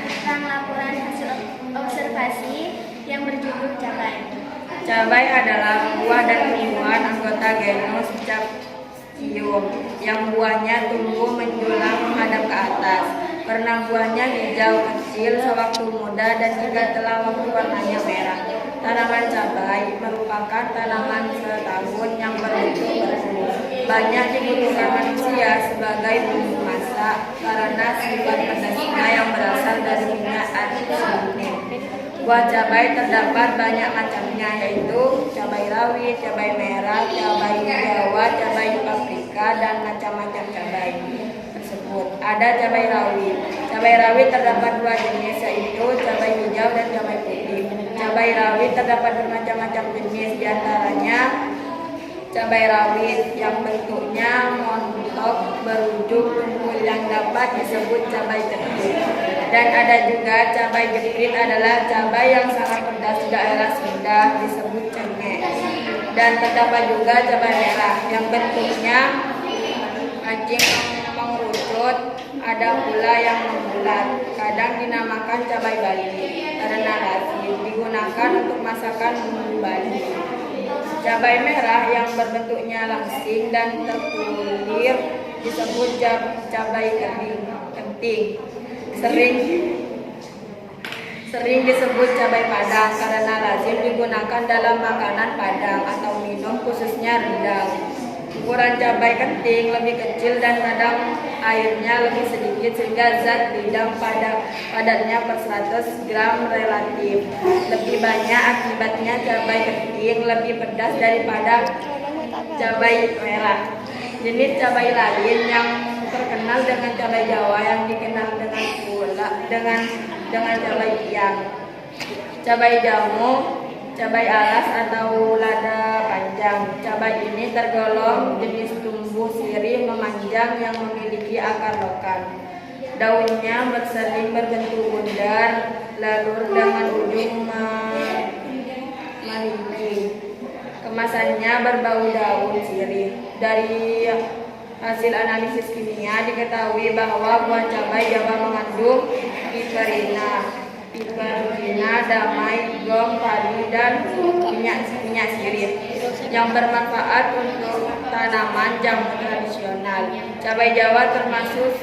tentang laporan hasil observasi yang berjudul cabai. Cabai adalah buah dan tumbuhan anggota genus Capsium yang buahnya tumbuh menjulang menghadap ke atas. Warna buahnya hijau kecil sewaktu muda dan jika telah waktu warnanya merah. Tanaman cabai merupakan tanaman setahun yang berbentuk berbulu. Banyak dibutuhkan manusia sebagai bumbu masak karena sifat pedasnya yang berasal dari minyak arsenic. Buah cabai terdapat banyak macamnya, yaitu cabai rawit, cabai merah, cabai Jawa, cabai paprika, dan macam-macam cabai tersebut. Ada cabai rawit. Cabai rawit terdapat dua jenis, yaitu cabai hijau dan cabai putih. Cabai rawit terdapat bermacam-macam jenis, diantaranya cabai rawit yang bentuknya montok berujung tumpul yang dapat disebut cabai jepit. Dan ada juga cabai jepit adalah cabai yang sangat pedas di daerah Sunda disebut cengkeh. Dan terdapat juga cabai merah yang bentuknya anjing mengerucut, ada pula yang membulat. Kadang dinamakan cabai Bali karena lazim digunakan untuk masakan bumbu Bali. Cabai merah yang berbentuknya langsing dan terpulir disebut cabai kenting. Sering disebut cabai padang karena lazim digunakan dalam makanan padang atau minum khususnya rendang. Ukuran cabai kenting lebih kecil dan kadang airnya lebih sedikit sehingga zat bidang padatnya per 100 gram relatif lebih banyak. Akibatnya cabai kenting lebih pedas daripada cabai merah. Jenis cabai lain yang terkenal dengan cabai Jawa yang dikenal dengan cabai hiang, cabai jamu, cabai alas atau lada panjang. Cabai ini tergolong jenis tumbuh sirih memanjang yang memiliki akar lokal. Daunnya bersering berbentuk bundar, lalur dengan ujung melingkar. Kemasannya berbau daun sirih. Dari hasil analisis kimia diketahui bahwa buah cabai Jawa mengandung piperina, damai, gom, padi, dan minyak sirih yang bermanfaat untuk tanaman jamu tradisional. Cabai Jawa termasuk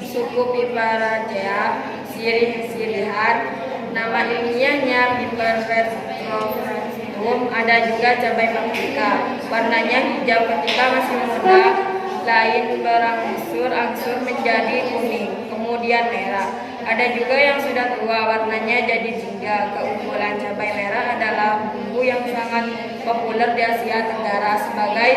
suku Piperacea, sirih-sirihan. Nama ilmiahnya Piperacea. Ada juga cabai paprika. Warnanya hijau ketika masih muda, lain berangsur-angsur menjadi kuning, kemudian merah. Ada juga yang sudah tua, warnanya jadi jingga. Keunggulan cabai merah adalah bumbu yang sangat populer di Asia Tenggara sebagai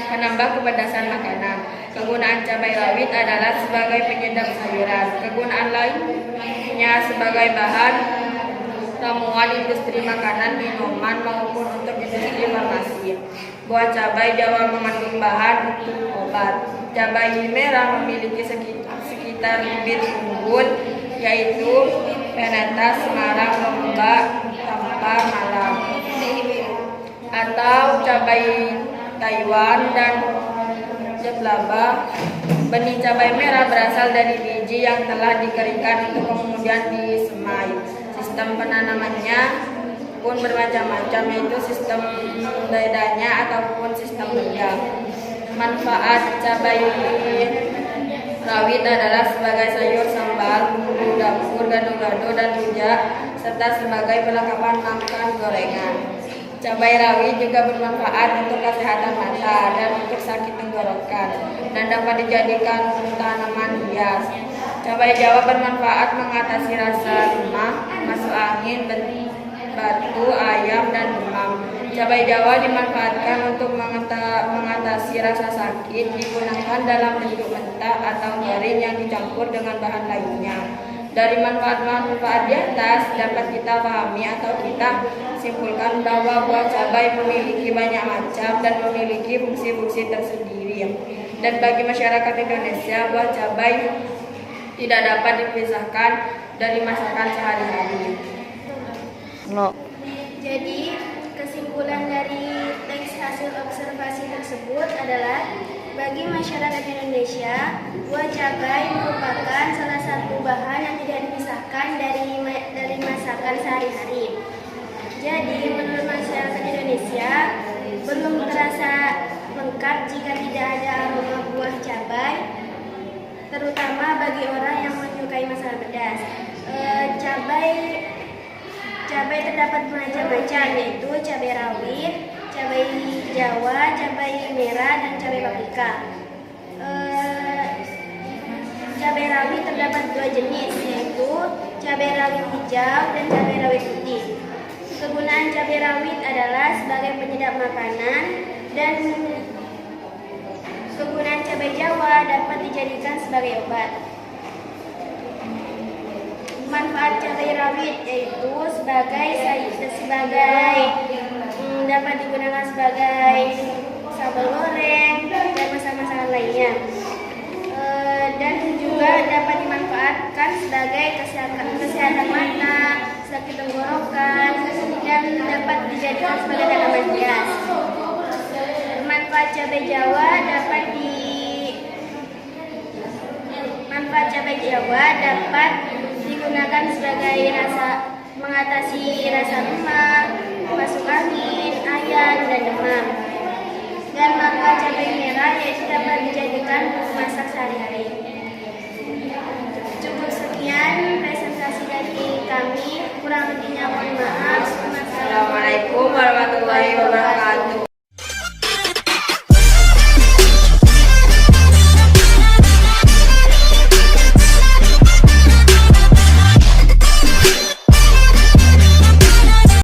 penambah kepedasan makanan. Kegunaan cabai rawit adalah sebagai penyedap sayuran. Kegunaan lainnya sebagai bahan ramuan industri makanan, minuman maupun untuk industri farmasi. Buah cabai Jawa mengandung bahan untuk obat. Cabai merah memiliki sekitar bibit unggul, yaitu Penetas, Semarang, Lembak, Tampar, Malang, atau cabai Taiwan dan Jeblaba. Benih cabai merah berasal dari biji yang telah dikeringkan untuk kemudian disemai. Sistem penanamannya pun bermacam-macam, yaitu sistem bedanya ataupun sistem rendang. Manfaat cabai rawit adalah sebagai sayur sambal, bumbu dapur, gado-gado, dan rujak, serta sebagai perlengkapan makan gorengan. Cabai rawit juga bermanfaat untuk kesehatan mata dan untuk sakit tenggorokan dan dapat dijadikan tanaman hias. Cabai Jawa bermanfaat mengatasi rasa lemah, masuk angin, batu, ayam, dan demam. Cabai Jawa dimanfaatkan untuk mengatasi rasa sakit, digunakan dalam bentuk mentah atau kering yang dicampur dengan bahan lainnya. Dari manfaat-manfaat di atas dapat kita pahami atau kita simpulkan bahwa buah cabai memiliki banyak macam dan memiliki fungsi-fungsi tersendiri. Dan bagi masyarakat Indonesia, buah cabai tidak dapat dipisahkan dari masakan sehari-hari. No. Jadi, kesimpulan dari teks hasil observasi tersebut adalah bagi masyarakat Indonesia, buah cabai merupakan salah satu bahan yang tidak makan dari masakan sehari-hari. Jadi menurut masyarakat Indonesia belum terasa lengkap jika tidak ada aroma buah cabai, terutama bagi orang yang menyukai masakan pedas. Cabai terdapat macam-macam, yaitu cabai rawit, cabai Jawa, cabai merah, dan cabai paprika. Cabai rawit terdapat dua jenis, yaitu cabai rawit hijau dan cabai rawit putih. Kegunaan cabai rawit adalah sebagai penyedap makanan, dan kegunaan cabai Jawa dapat dijadikan sebagai obat. Manfaat cabai rawit yaitu dapat digunakan sebagai sambal goreng dan masakan lainnya. Dan juga dapat dimanfaatkan sebagai kesehatan mata, sakit tenggorokan, dan dapat dijadikan sebagai tanaman hias. Manfaat cabai Jawa dapat digunakan sebagai mengatasi rasa lemah, masuk angin, ayan, dan demam. Dan manfaat cabai merah yaitu dapat dijadikan bumbu masak sehari-hari. Cukup sekian presentasi dari kami, kurang lebihnya mohon maaf.